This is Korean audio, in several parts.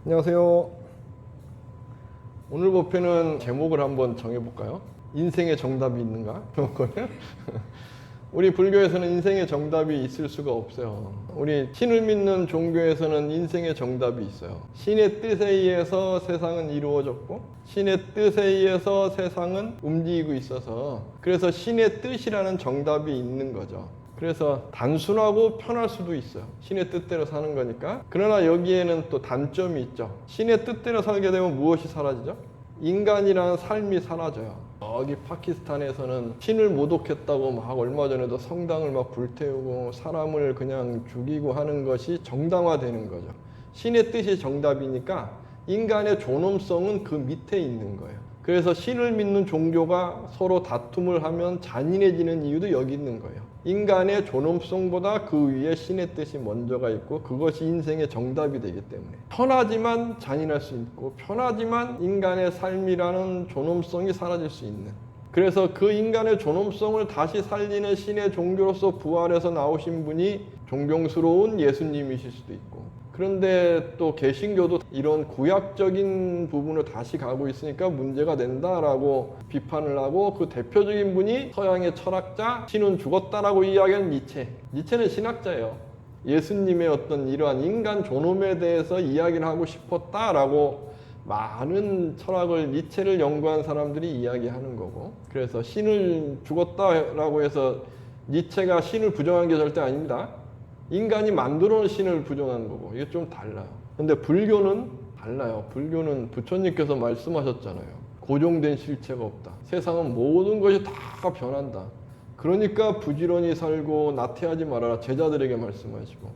안녕하세요. 오늘 법회는 제목을 한번 정해볼까요? 인생의 정답이 있는가? 우리 불교에서는 인생의 정답이 있을 수가 없어요. 우리 신을 믿는 종교에서는 인생의 정답이 있어요. 신의 뜻에 의해서 세상은 이루어졌고 신의 뜻에 의해서 세상은 움직이고 있어서 그래서 신의 뜻이라는 정답이 있는 거죠. 그래서 단순하고 편할 수도 있어요. 신의 뜻대로 사는 거니까. 그러나 여기에는 또 단점이 있죠. 신의 뜻대로 살게 되면 무엇이 사라지죠? 인간이라는 삶이 사라져요. 여기 파키스탄에서는 신을 모독했다고 막 얼마 전에도 성당을 막 불태우고 사람을 그냥 죽이고 하는 것이 정당화되는 거죠. 신의 뜻이 정답이니까 인간의 존엄성은 그 밑에 있는 거예요. 그래서 신을 믿는 종교가 서로 다툼을 하면 잔인해지는 이유도 여기 있는 거예요. 인간의 존엄성보다 그 위에 신의 뜻이 먼저가 있고 그것이 인생의 정답이 되기 때문에 편하지만 잔인할 수 있고 편하지만 인간의 삶이라는 존엄성이 사라질 수 있는, 그래서 그 인간의 존엄성을 다시 살리는 신의 종교로서 부활해서 나오신 분이 존경스러운 예수님이실 수도 있고, 그런데 또 개신교도 이런 구약적인 부분을 다시 가고 있으니까 문제가 된다라고 비판을 하고, 그 대표적인 분이 서양의 철학자 신은 죽었다라고 이야기하는 니체. 니체는 신학자예요. 예수님의 어떤 이러한 인간 존엄에 대해서 이야기를 하고 싶었다라고 많은 철학을, 니체를 연구한 사람들이 이야기하는 거고, 그래서 신을 죽었다라고 해서 니체가 신을 부정한 게 절대 아닙니다. 인간이 만들어 놓은 신을 부정한 거고, 이게 좀 달라요. 근데 불교는 달라요. 불교는 부처님께서 말씀하셨잖아요. 고정된 실체가 없다. 세상은 모든 것이 다 변한다. 그러니까 부지런히 살고 나태하지 말아라 제자들에게 말씀하시고,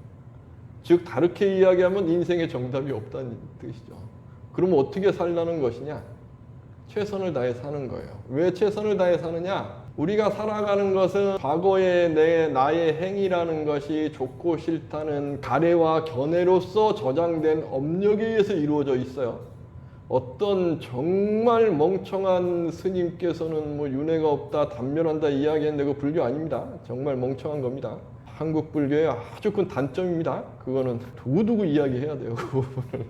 즉 다르게 이야기하면 인생의 정답이 없다는 뜻이죠. 그러면 어떻게 살라는 것이냐? 최선을 다해 사는 거예요. 왜 최선을 다해 사느냐? 우리가 살아가는 것은 과거의 나의 행위라는 것이 좋고 싫다는 가래와 견해로서 저장된 업력에 의해서 이루어져 있어요. 어떤 정말 멍청한 스님께서는 뭐 윤회가 없다, 단멸한다 이야기했는데 그거 불교 아닙니다. 정말 멍청한 겁니다. 한국 불교의 아주 큰 단점입니다. 그거는 두고두고 이야기해야 돼요. 그 부분을.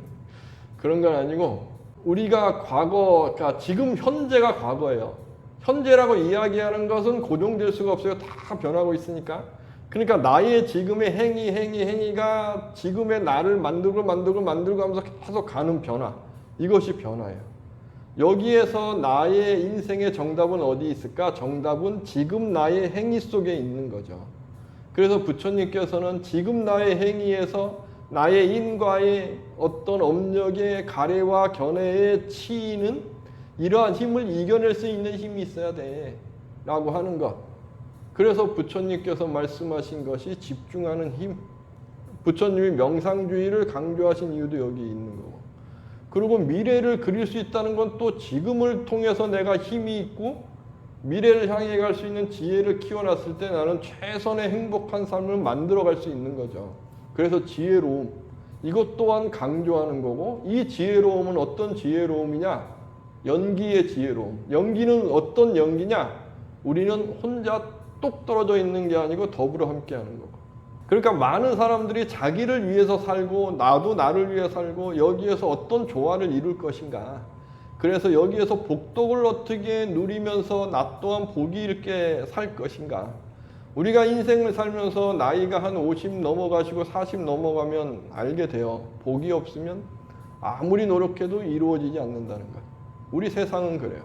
그런 건 아니고, 우리가 과거, 그러니까 지금 현재가 과거예요. 현재라고 이야기하는 것은 고정될 수가 없어요. 다 변하고 있으니까. 그러니까 나의 지금의 행위가 지금의 나를 만들고 하면서 계속 가는 변화. 이것이 변화예요. 여기에서 나의 인생의 정답은 어디 있을까? 정답은 지금 나의 행위 속에 있는 거죠. 그래서 부처님께서는 지금 나의 행위에서 나의 인과의 어떤 업력의 가래와 견해에 치이는 이러한 힘을 이겨낼 수 있는 힘이 있어야 돼 라고 하는 것. 그래서 부처님께서 말씀하신 것이 집중하는 힘. 부처님이 명상주의를 강조하신 이유도 여기 있는 거고, 그리고 미래를 그릴 수 있다는 건 또 지금을 통해서 내가 힘이 있고 미래를 향해 갈 수 있는 지혜를 키워놨을 때 나는 최선의 행복한 삶을 만들어 갈 수 있는 거죠. 그래서 지혜로움, 이것 또한 강조하는 거고, 이 지혜로움은 어떤 지혜로움이냐? 연기의 지혜로움. 연기는 어떤 연기냐? 우리는 혼자 똑 떨어져 있는 게 아니고 더불어 함께 하는 거고. 그러니까 많은 사람들이 자기를 위해서 살고 나도 나를 위해 살고 여기에서 어떤 조화를 이룰 것인가. 그래서 여기에서 복덕을 어떻게 누리면서 나 또한 복이 있게 살 것인가. 우리가 인생을 살면서 나이가 한 50 넘어가시고 40 넘어가면 알게 돼요. 복이 없으면 아무리 노력해도 이루어지지 않는다는 것. 우리 세상은 그래요.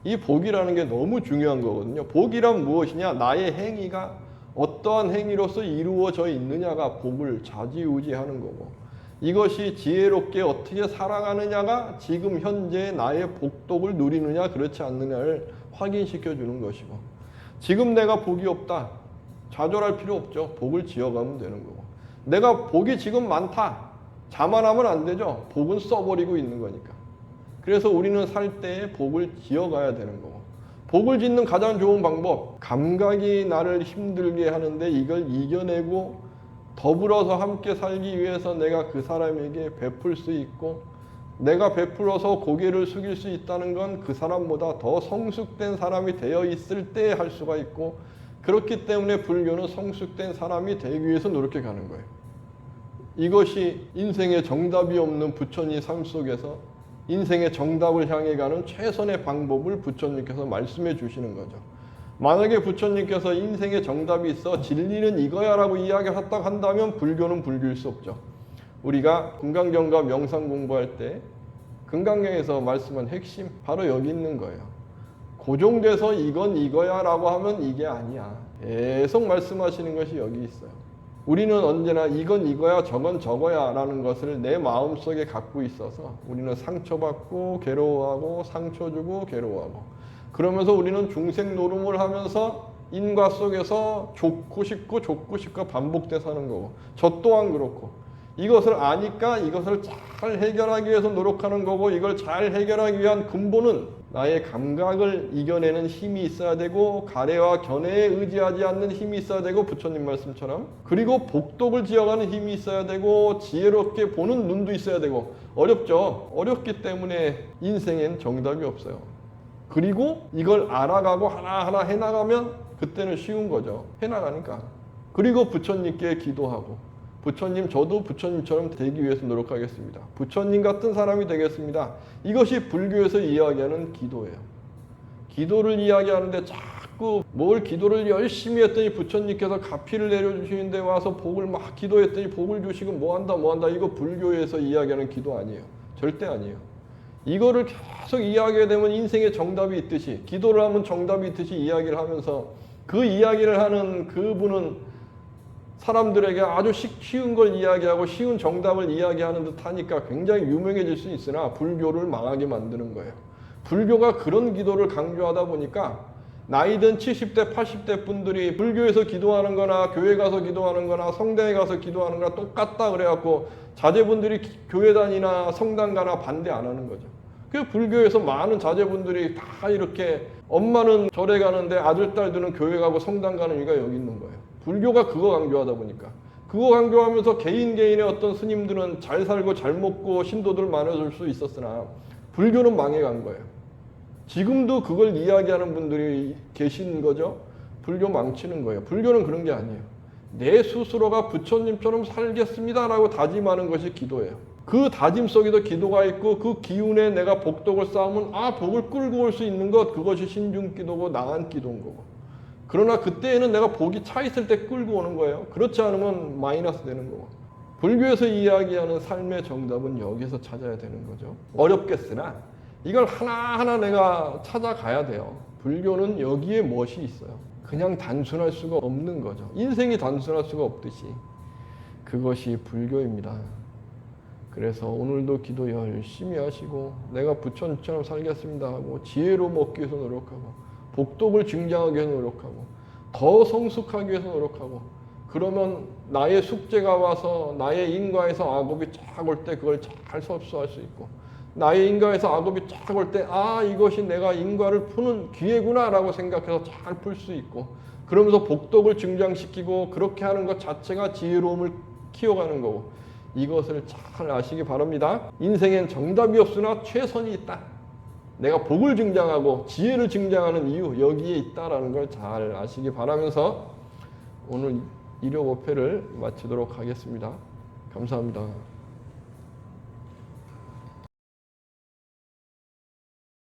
이 복이라는 게 너무 중요한 거거든요. 복이란 무엇이냐? 나의 행위가 어떠한 행위로서 이루어져 있느냐가 복을 좌지우지하는 거고, 이것이 지혜롭게 어떻게 살아가느냐가 지금 현재 나의 복덕을 누리느냐 그렇지 않느냐를 확인시켜 주는 것이고, 지금 내가 복이 없다, 좌절할 필요 없죠. 복을 지어가면 되는 거고, 내가 복이 지금 많다, 자만하면 안 되죠. 복은 써버리고 있는 거니까. 그래서 우리는 살 때 복을 지어가야 되는 거고, 복을 짓는 가장 좋은 방법, 감각이 나를 힘들게 하는데 이걸 이겨내고 더불어서 함께 살기 위해서 내가 그 사람에게 베풀 수 있고, 내가 베풀어서 고개를 숙일 수 있다는 건 그 사람보다 더 성숙된 사람이 되어 있을 때 할 수가 있고, 그렇기 때문에 불교는 성숙된 사람이 되기 위해서 노력해 가는 거예요. 이것이 인생의 정답이 없는 부처님 삶 속에서 인생의 정답을 향해 가는 최선의 방법을 부처님께서 말씀해 주시는 거죠. 만약에 부처님께서 인생의 정답이 있어 진리는 이거야 라고 이야기했다고 한다면 불교는 불교일 수 없죠. 우리가 금강경과 명상 공부할 때 금강경에서 말씀한 핵심 바로 여기 있는 거예요. 고정돼서 이건 이거야 라고 하면 이게 아니야. 계속 말씀하시는 것이 여기 있어요. 우리는 언제나 이건 이거야 저건 저거야 라는 것을 내 마음속에 갖고 있어서 우리는 상처받고 괴로워하고 상처 주고 괴로워하고 그러면서 우리는 중생 노름을 하면서 인과 속에서 좋고 싶고 반복돼서 하는 거고 저 또한 그렇고 이것을 아니까 이것을 잘 해결하기 위해서 노력하는 거고 이걸 잘 해결하기 위한 근본은 나의 감각을 이겨내는 힘이 있어야 되고 가래와 견해에 의지하지 않는 힘이 있어야 되고 부처님 말씀처럼 그리고 복덕을 지어가는 힘이 있어야 되고 지혜롭게 보는 눈도 있어야 되고 어렵죠. 어렵기 때문에 인생엔 정답이 없어요. 그리고 이걸 알아가고 하나하나 해나가면 그때는 쉬운 거죠. 해나가니까. 그리고 부처님께 기도하고 부처님 저도 부처님처럼 되기 위해서 노력하겠습니다. 부처님 같은 사람이 되겠습니다. 이것이 불교에서 이야기하는 기도예요. 기도를 이야기하는데 자꾸 뭘 기도를 열심히 했더니 부처님께서 가피를 내려주시는데 와서 복을 막 기도했더니 복을 주시고 뭐한다 이거 불교에서 이야기하는 기도 아니에요. 절대 아니에요. 이거를 계속 이야기하게 되면 인생에 정답이 있듯이 기도를 하면 정답이 있듯이 이야기를 하면서 그 이야기를 하는 그분은 사람들에게 아주 쉬운 걸 이야기하고 쉬운 정답을 이야기하는 듯 하니까 굉장히 유명해질 수 있으나 불교를 망하게 만드는 거예요. 불교가 그런 기도를 강조하다 보니까 나이든 70대 80대 분들이 불교에서 기도하는 거나 교회 가서 기도하는 거나 성당에 가서 기도하는 거나 똑같다 그래갖고 자제분들이 교회단이나 성당 가나 반대 안 하는 거죠. 그 불교에서 많은 자제분들이 다 이렇게 엄마는 절에 가는데 아들 딸들은 교회 가고 성당 가는 이유가 여기 있는 거예요. 불교가 그거 강조하다 보니까 그거 강조하면서 개인의 어떤 스님들은 잘 살고 잘 먹고 신도들 많아질 수 있었으나 불교는 망해간 거예요. 지금도 그걸 이야기하는 분들이 계신 거죠. 불교 망치는 거예요. 불교는 그런 게 아니에요. 내 스스로가 부처님처럼 살겠습니다라고 다짐하는 것이 기도예요. 그 다짐 속에도 기도가 있고 그 기운에 내가 복덕을 쌓으면 복을 끌고 올 수 있는 것 그것이 신중기도고 나한 기도인 거고 그러나 그때에는 내가 복이 차 있을 때 끌고 오는 거예요. 그렇지 않으면 마이너스 되는 거고 불교에서 이야기하는 삶의 정답은 여기서 찾아야 되는 거죠. 어렵겠으나 이걸 하나하나 내가 찾아가야 돼요. 불교는 여기에 멋이 있어요. 그냥 단순할 수가 없는 거죠. 인생이 단순할 수가 없듯이 그것이 불교입니다. 그래서 오늘도 기도 열심히 하시고 내가 부처님처럼 살겠습니다 하고 지혜로 먹기 위해서 노력하고 복덕을 증장하기 위해서 노력하고 더 성숙하기 위해서 노력하고 그러면 나의 숙제가 와서 나의 인과에서 악업이 쫙 올 때 그걸 잘 섭수할 수 있고 나의 인과에서 악업이 쫙 올 때 이것이 내가 인과를 푸는 기회구나 라고 생각해서 잘 풀 수 있고 그러면서 복덕을 증장시키고 그렇게 하는 것 자체가 지혜로움을 키워가는 거고 이것을 잘 아시기 바랍니다. 인생엔 정답이 없으나 최선이 있다. 내가 복을 증장하고 지혜를 증장하는 이유 여기에 있다라는 걸 잘 아시기 바라면서 오늘 1호 5회를 마치도록 하겠습니다. 감사합니다.